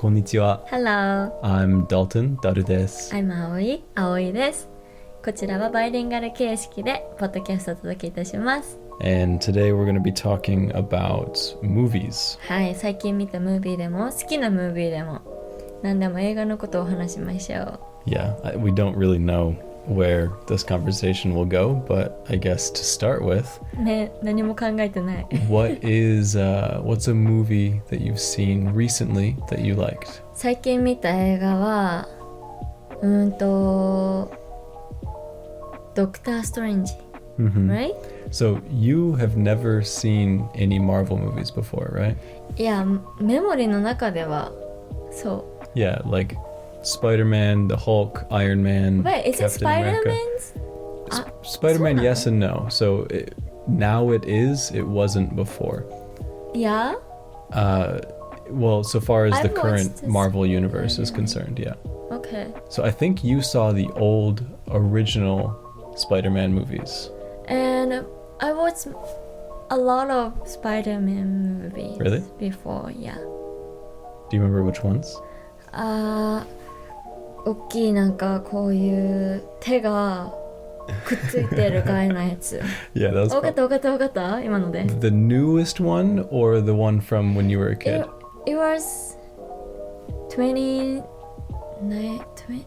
こんにちは。Hello, I'm Dalton, ダルです。I'm Aoi です。こちらはバイリンガル形式でポッドキャストをお届けいたします。And today we're going to be talking about movies. はい、最近見たムービーでも好きなムービーでも何でも映画のことをお話しましょう。Yeah, we don't really know where this conversation will go, but I guess to start with, ね、何も考えてない。what's a movie that you've seen recently that you liked? 最近見た映画はドクター・ストレンジ、right? So you have never seen any Marvel movies before, right? いや、メモリーの中ではそう。Yeah, like Spider-Man, the Hulk, Iron Man, Wait, is it Captain America. Spider-Man's? Spider-Man, yes and no. So now it is. It wasn't before. Yeah? Well, so far as the I've current watched this Marvel universe is concerned, yeah. Okay. So I think you saw the old original Spider-Man movies. And I watched a lot of Spider-Man movies Really? before, yeah. Do you remember which ones? 大きいなんかこういう手がくっついてる概のやつ。Yeah, that was わかった今ので。the newest one or the one from when you were a kid? It was 29...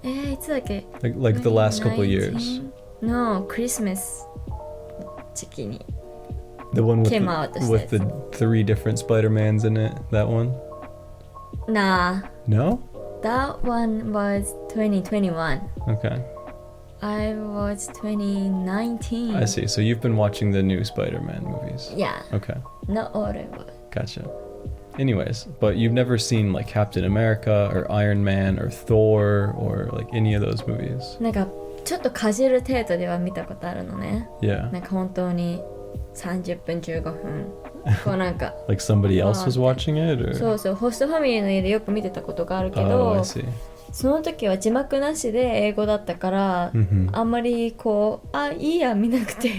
いつだっけ Like the last couple of years. No, Christmas 時期に The one with came out with the three different Spider-Mans in it, that one? Nah, No? that one was 2021. Okay. I was 2019. I see. So you've been watching the new Spider-Man movies. Yeah, Okay. not all of it. Gotcha. Anyways, but you've never seen like Captain America or Iron Man or Thor or like any of those movies? なんかちょっとかじる程度では見たことあるのね。 Yeah. なんか本当に30分15分こうなんかLike somebody else was watching it or? そうそう、ホストファミリーの家でよく見てたことがあるけ Oh, ど I see. その時は字幕なしで英語だったから、あんまりこういいや見なくてっ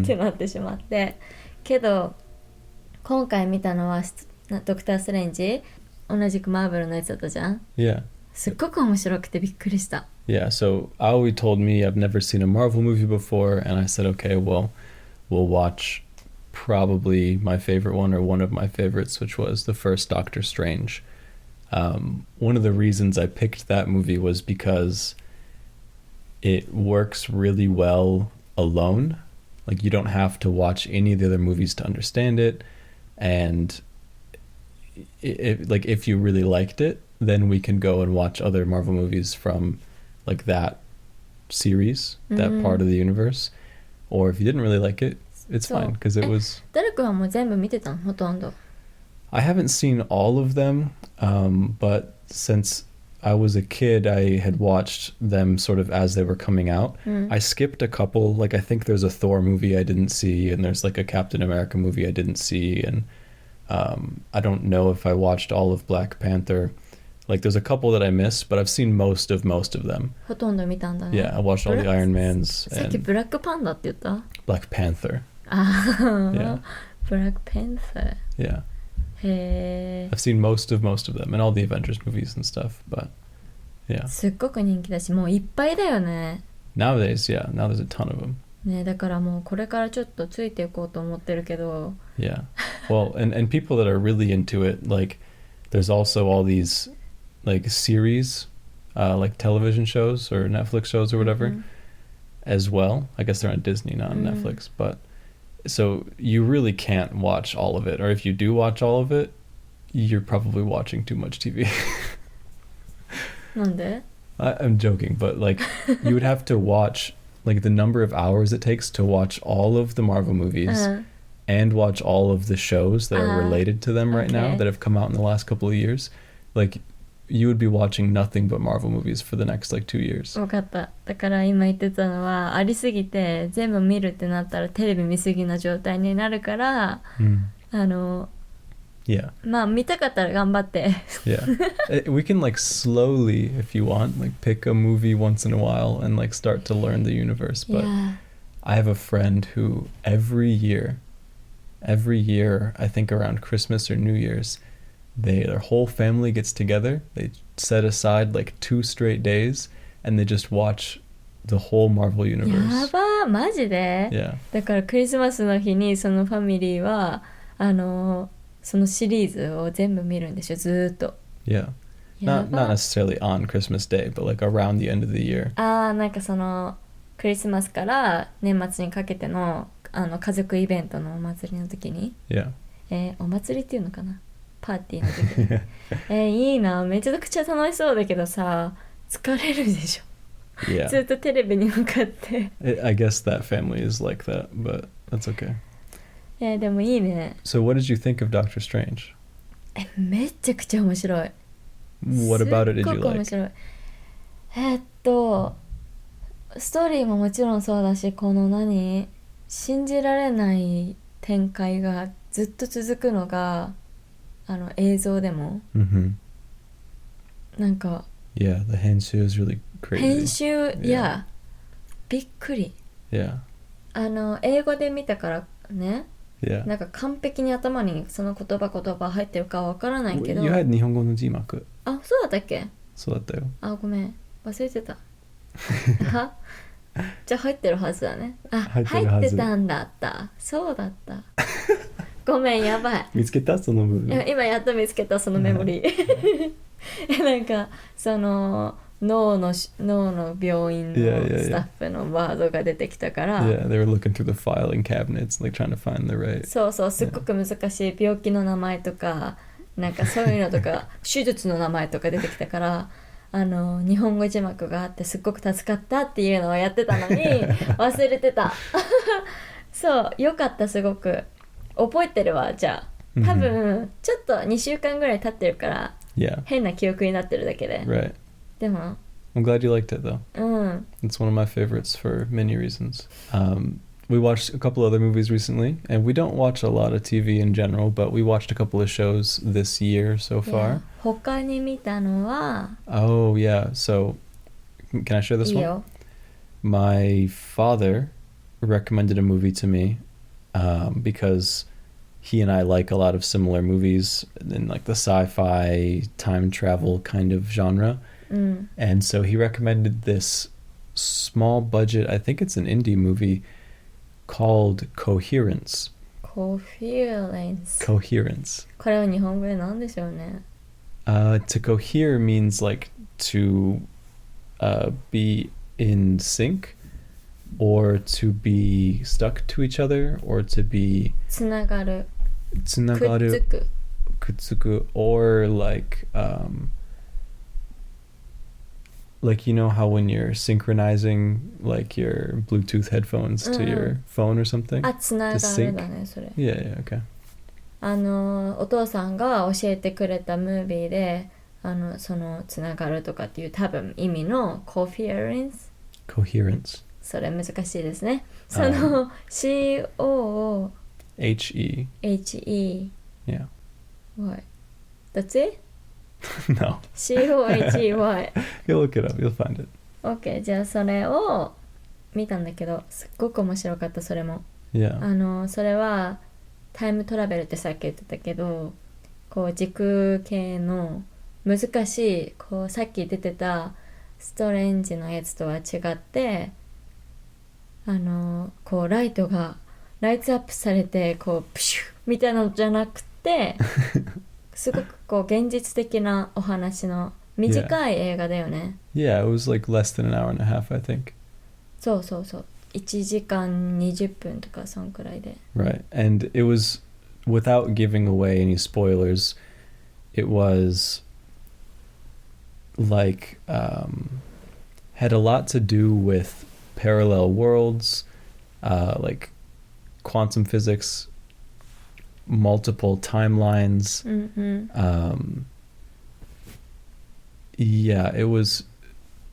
てなってしまってけど今回見たのはドクター・ストレンジ同じくマーベルのやつだったじゃん。 Yeah. すっごく面白くてびっくりした。 Yeah, so Aoi told me I've never seen a Marvel movie before, and I said, okay, well, we'll watch probably my favorite one or one of my favorites, which was the first Doctor Strange. One of the reasons I picked that movie was because it works really well alone. Like, you don't have to watch any of the other movies to understand it, and if you really liked it, then we can go and watch other Marvel movies from like that series, that part of the universe. Or if you didn't really like it, it's fine because it was... ダルクはもう全部見てたのほとんど。 I haven't seen all of them, but since I was a kid, I had watched them sort of as they were coming out. I skipped a couple. Like I think there's a Thor movie I didn't see, and there's like a Captain America movie I didn't see, and I don't know if I watched all of Black Panther. Like there's a couple that I missed, but I've seen most of them. ほとんど見たんだね。 Yeah, I watched all the Iron Mans さっき and ブラックパンダって言った？ Black Panther. ああ、 Yeah. ブラックパンサー。 Yeah. へえ。 I've seen most of them and all the Avengers movies and stuff, but yeah. すっごく人気だし、もういっぱいだよね。 Nowadays, yeah, now there's a ton of them. ね、だからもうこれからちょっとついていこうと思ってるけど。 Yeah. Well, and people that are really into it, like there's also all these like series, like television shows or Netflix shows or whatever as well. I guess they're on Disney, not on Netflix, but so you really can't watch all of it, or if you do watch all of it, you're probably watching too much TV. なんで？ I'm joking, but like you would have to watch like the number of hours it takes to watch all of the Marvel movies and watch all of the shows that are related to them right now that have come out in the last couple of years. Like you would be watching nothing but Marvel movies for the next like 2 years. わかった。だから今言ってたのはありすぎて全部見るってなったらテレビ見すぎな状態になるから、Yeah. まあ見たかったら頑張って。 Yeah. We can like slowly, if you want, like pick a movie once in a while and like start to learn the universe. But Yeah. I have a friend who every year, I think around Christmas or New Year's, their whole family gets together. They set aside like 2 straight days and they just watch the whole Marvel や universe. ばー、マジで Yeah. だからクリスマスの日にそのファミリーはそのシリーズを全部見るんでしょ、ずーっと。 Yeah. や Not ば necessarily on Christmas Day, but like around the end of the year. なんかそのクリスマスから年末にかけての家族イベントのお祭りの時に、Yeah. お祭りっていうのかな、パーティーの時にいいな、めちゃくちゃ楽しそうだけどさ、疲れるでしょ、Yeah. ずっとテレビに向かってI guess that family is like that, but that's okay. でもいいね。 So what did you think of Doctor Strange? めちゃくちゃ面白い。 What about it す did っ you ごく面 like? 白い。ストーリーももちろんそうだし、この信じられない展開がずっと続くのが映像でも Mm-hmm. なんか Yeah, the Henshu is really crazy. 編集 Yeah. やびっくり。 Yeah. 英語で見たからね、 Yeah. なんか完璧に頭にその言葉入ってるかわからないけど、 You had 日本語の字幕。そうだったっけ。そうだったよ。ごめん忘れてたじゃあ入ってるはずだね。入ってるはず入ってたんだった。そうだったごめん、やばい。見つけたその部分。今やっと見つけたそのメモリーなんかその脳の病院のスタッフのワードが出てきたから、 Yeah, they were looking through the filing cabinets, like trying to find the right. そうそう、すっごく難しい病気の名前とかなんかそういうのとか手術の名前とか出てきたから日本語字幕があってすっごく助かったっていうのをやってたのに忘れてたそうよかった、すごく覚えてるわ。じゃあ多分ちょっと2週間ぐらい経ってるから Yeah. 変な記憶になってるだけで、 Right. でも I'm glad you liked it though. うん、 It's one of my favorites for many reasons. We watched a couple other movies recently, and we don't watch a lot of TV in general, but we watched a couple of shows this year so いや far. 他に見たのは Oh, yeah. So, can I share い this い one? よ。 My father recommended a movie to me because he and I like a lot of similar movies in like the sci-fi time travel kind of genre. うん、 And so he recommended this small budget, I think it's an indie movie called Coherence. コフィーレンス。 Coherence. これは日本語で何でしょうね。To cohere means like to be in sync or to be stuck to each other or to be つながる、くっつ tsunagaru く。 kutsuku or like you know how when you're synchronizing like your Bluetooth headphones to your phone or something? つながるだね、それ。 Yeah, yeah, okay. お父さんが教えてくれたムービーでそのつながるとかっていう多分意味のコフィアレンス、 Coherence. それ難しいですね。その COHE H-E. Yeah. Y That's it? No. COHEY You'll look it up. You'll find it. OK、 じゃあそれを見たんだけどすっごく面白かった。それも Yeah. それはタイムトラベルってさっき言ってたけど、こう時空系の難しいこうさっき出てたストレンジのやつとは違って、こうライトがライトアップされてこうプシュッみたいなのじゃなくてすごくこう現実的なお話の短い映画だよね。 Yeah, it was like less than an hour and a half, I think. そうそうそう、1時間20分とかそんくらいで。 Right. And it was, without giving away any spoilers, it was like had a lot to do with parallel worlds, like quantum physics, multiple timelines. うんうん。 Yeah,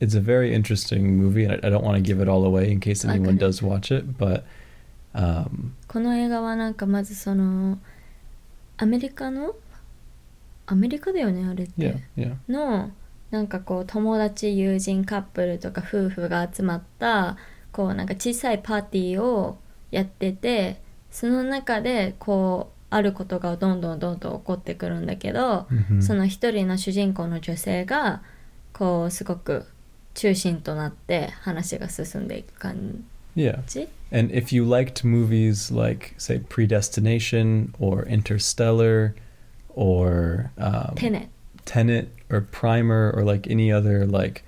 it's a very interesting movie, and I don't want to give it all away in case anyone does watch it, but この映画はなんかまずそのアメリカだよねあれって、 yeah, yeah. のなんかこう友達友人カップルとか夫婦が集まったこうなんか小さいパーティーをやってて、その中でこあることがどんどん起こってくるんだけど、Mhm. その一人の主人公の女性がこうすごく中心となって話が進んでいく感 Yeah. じ。 And if you liked movies like, say, Predestination or Interstellar or Tenet or Primer or like any other like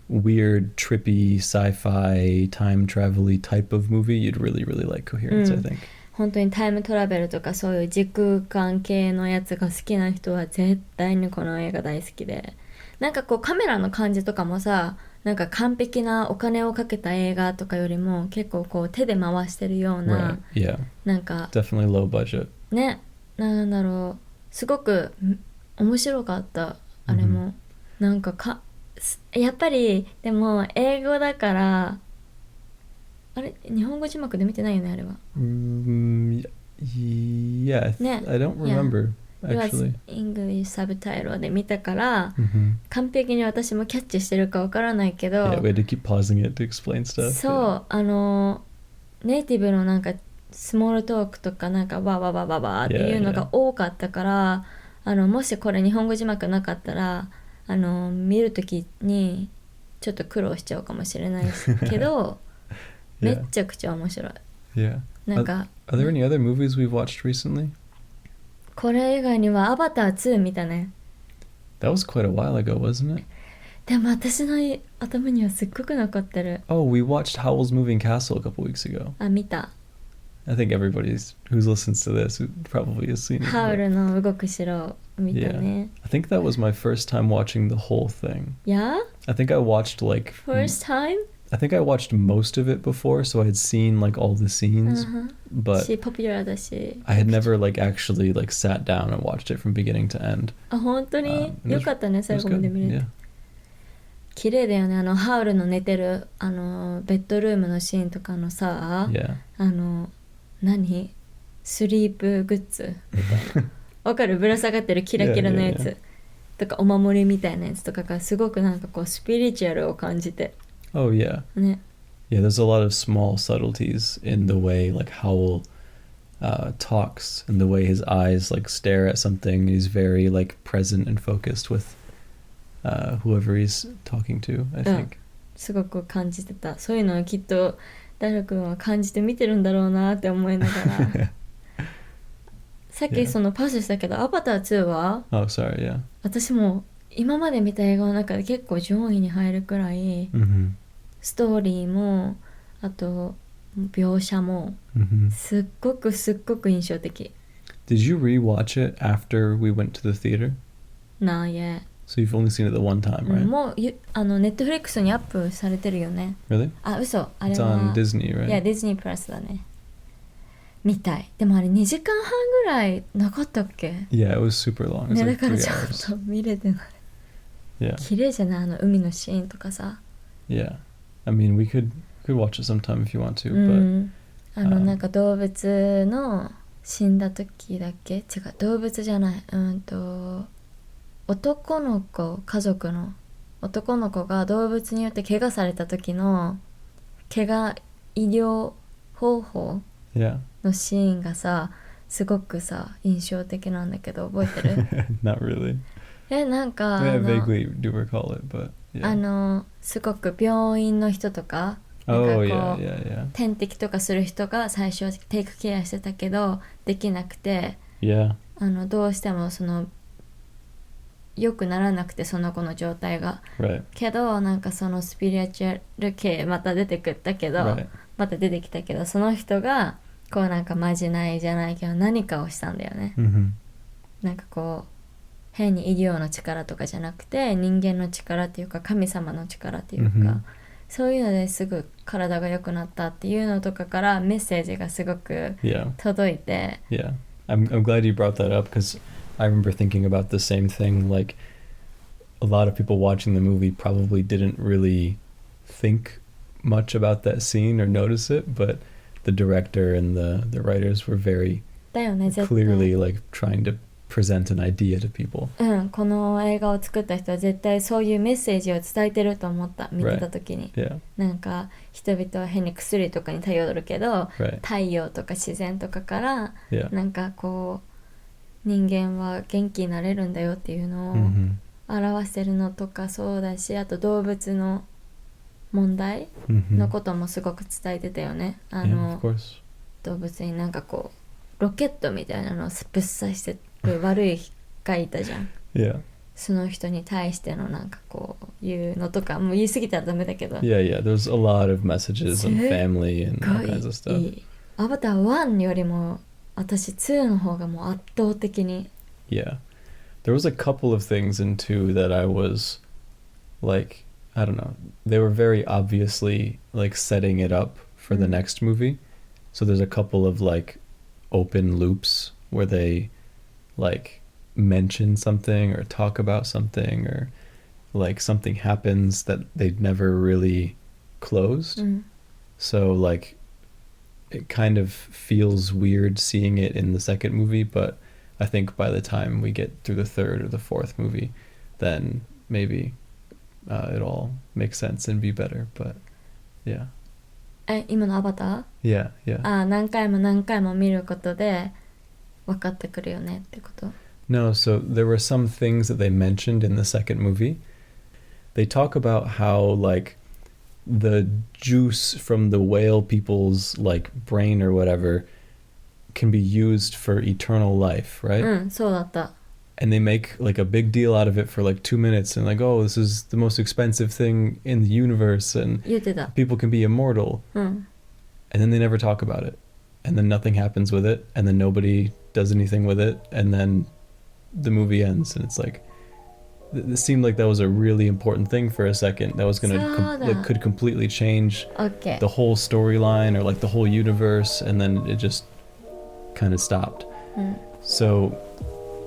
weird, trippy, sci-fi, time travel-y type of movie, you'd really, really like Coherence, I think. 本当にタイムトラベルとかそういう時空間系のやつが好きな人は絶対にこの映画大好きで、なんかこうカメラの感じとかもさ、なんか完璧なお金をかけた映画とかよりも結構こう手で回してるような、Right. Yeah. なんか Definitely low budget. ね、なんだろう、すごく面白かったあれも、なんかやっぱりでも英語だからあれ日本語字幕で見てないよねあれは。Yeah. ね、I don't remember actually. English サブタイルで見たから、Mhm. 完璧に私もキャッチしてるかわからないけど、 Yeah, we had to keep pausing it to explain stuff. そう、ネイティブのなんかスモールトークとかなんかバババババっていうのが多かったから、もしこれ日本語字幕なかったら見るときにちょっと苦労しちゃうかもしれないけど、めっちゃくちゃ面白い。 Yeah. なんか Are there any other movies we've watched recently? これ以外にはアバター2見たね。 That was quite a while ago, wasn't it? でも私の頭にはすっごく残ってる。 Oh, we watched Howl's Moving Castle a couple weeks ago. あ、見た。 I think everybody who listens to this probably has seen it. ハウルの動く城見たね。 I think that was my first time watching the whole thing. Yeah? I think I watched like First time? I think I watched most of it before, so I had seen like all the scenes, but し、ポピュラーだし。 I had never like actually like sat down and watched it from beginning to end. あ、本当に、よかったね、 It 最 was 後ま good. で見れて。 Yeah. 綺麗だよね、ハウルの寝てるベッドルームのシーンとかのさ、 Yeah. 何スリープグッズみたいなわかる、ぶら下がってるキラキラのやつ、 Yeah, yeah, yeah. とかお守りみたいなやつとかがすごくなんかこうスピリチュアルを感じて Oh yeah. ね。 Yeah, there's a lot of small subtleties in the way like Howell talks and the way his eyes like stare at something. He's very like present and focused with whoever he's talking to, I think. すごく感じてた。そういうのをきっとダル君は感じて見てるんだろうなって思いながらさっきそのパスしたけど、アバター2は Oh, sorry, yeah. 私も今まで見た映画の中で結構上位に入るくらい、Mm-hmm. ストーリーもあと描写も Mm-hmm. すっごく印象的。 Did you rewatch it after we went to the theater? なあいえ、 So you've only seen it the one time, right? もうネットフリックスにアップされてるよね。 Really? あ、嘘、あれ It's は on Disney, right? いやディズニープラスだね。みたい。でもあれ2時間半ぐらいなかったっけ Yeah, it was super long. It was ね、だ like から 3ちょ hours. っと見れてない。 Yeah. 綺麗じゃない、海のシーンとかさ。 Yeah. I mean, we could watch it sometime if you want to, う but ん、なんか動物の死んだ時だっけ、違う、動物じゃない、男の子、家族の男の子が動物によって怪我された時の怪我医療方法 yeah. のシーンがさ、すごくさ印象的なんだけど覚えてるNot really. なんか I vaguely do recall it, but yeah. すごく病院の人とか、なんか Oh こう yeah, yeah, yeah. 点滴とかする人が最初テイクケアしてたけどできなくて、 Yeah. どうしてもその良くならなくて、その子の状態が Right. けど、なんかそのスピリチュアル系また出てくったけど、 Right. また出てきたけど、その人がこうなんかまじないじゃないけど何かをしたんだよね。 Mm-hmm. なんかこう変に医療の力とかじゃなくて人間の力っていうか神様の力っていうか、Mhm. そういうのですぐ体が良くなったっていうのとかからメッセージがすごく Yeah. 届いて、 Yeah. I'm glad you brought that up because I remember thinking about the same thing. Like a lot of people watching the movie probably didn't really think much about that scene or notice it, but the director and the writers were very だよね、絶対 clearly like trying to present an idea to people. この映画を作った人は絶対そういうメッセージを伝えてると思った、見てた時に、Yeah. なんか人々は変に薬とかに頼るけど、Right. 太陽とか自然とかから、Yeah. なんかこう人間は元気になれるんだよっていうのを Mm-hmm. 表してるのとかそうだし、あと動物の問題 Mm-hmm. のこともすごく伝えてたよね。Yeah, of course. 動物になんかこうロケットみたいなのをぶっ刺してる悪い人がいたじゃん。Yeah. その人に対してのなんかこういうのとか、もう言い過ぎたらダメだけど、 Yeah, there's a lot of messages on すっごい family and all kinds of い stuff. い。アバター1よりも私2の方がもう圧倒的に Yeah. There was a couple of things in 2 that I was like, I don't know. They were very obviously like setting it up for the next movie. So there's a couple of like open loops where they like mention something or talk about something or like something happens that they'd never really closed. So like it kind of feels weird seeing it in the second movie, but I think by the time we get through the third or the fourth movie, then maybe it all makes sense and be better. But yeah. 今のアバター Yeah. 何回も何回も見ることで分かってくるよねってこと。 No, so there were some things that they mentioned in the second movie. They talk about how like the juice from the whale people's like brain or whatever can be used for eternal life, right? そうだった。 And they make like a big deal out of it for like 2 minutes and like, oh, this is the most expensive thing in the universe and 言ってた。 people can be immortal. And then they never talk about it. And then nothing happens with it. And then nobody does anything with it. And then the movie ends and it's like, it seemed like that was a really important thing for a second. That was that could completely change OK the whole storyline or like the whole universe. And then it just kind of stopped. So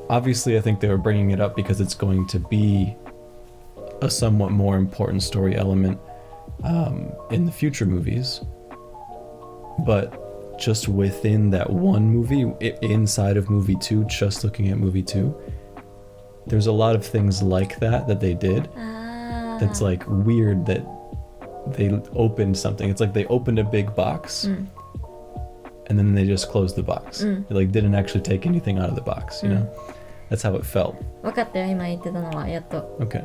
obviously I think they were bringing it up because it's going to be a somewhat more important story element in the future movies. But just within that one movie, inside of movie 2, just looking at movie 2, there's a lot of things like that they did. That's like weird that they opened something. It's like they opened a big box and then they just closed the box. They like didn't actually take anything out of the box, you know? That's how it felt. 分かったよ、今言ってたのはやっと。 Okay.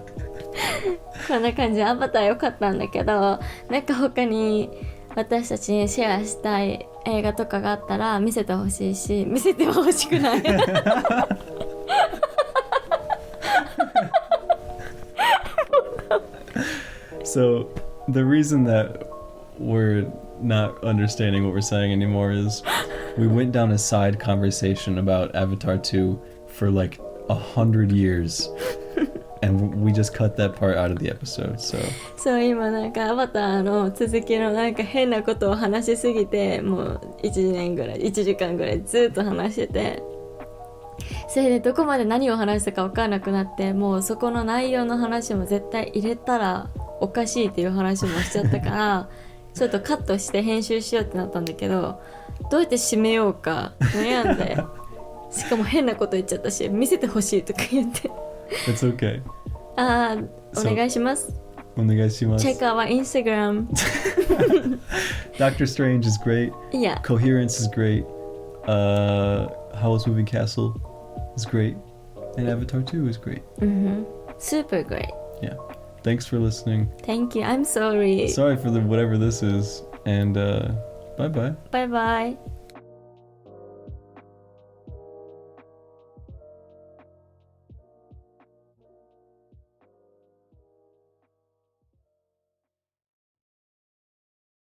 こんな感じ。アバター良かったんだけど、なんか他に私たちにシェアしたい映画とかがあったら見せてほしいし、見せては欲しくない。So the reason that we're not understanding what we're saying anymore is we went down a side conversation about Avatar 2 for like 100 years and we just cut that part out of the episode. So そう、今なんかアバターの続きのなんか変なことを話しすぎて、もう1年ぐらい1時間ぐらいずっと話してて、それでどこまで何を話したか分からなくなって、もうそこの内容の話も絶対入れたらおかしいっていう話もしちゃったからちょっとカットして編集しようってなったんだけど、どうやって締めようか悩んでしかも変なこと言っちゃったし、見せてほしいとか言って。 it's okay. お願いします。お願いします。 Check out our Instagram. Doctor Strange is great. Yeah. Coherence is great. Howl's Moving Castle is great. And Avatar 2 is great. Super great. Yeah. Thanks for listening. Thank you. I'm sorry. Sorry for whatever this is. And bye-bye. Bye bye.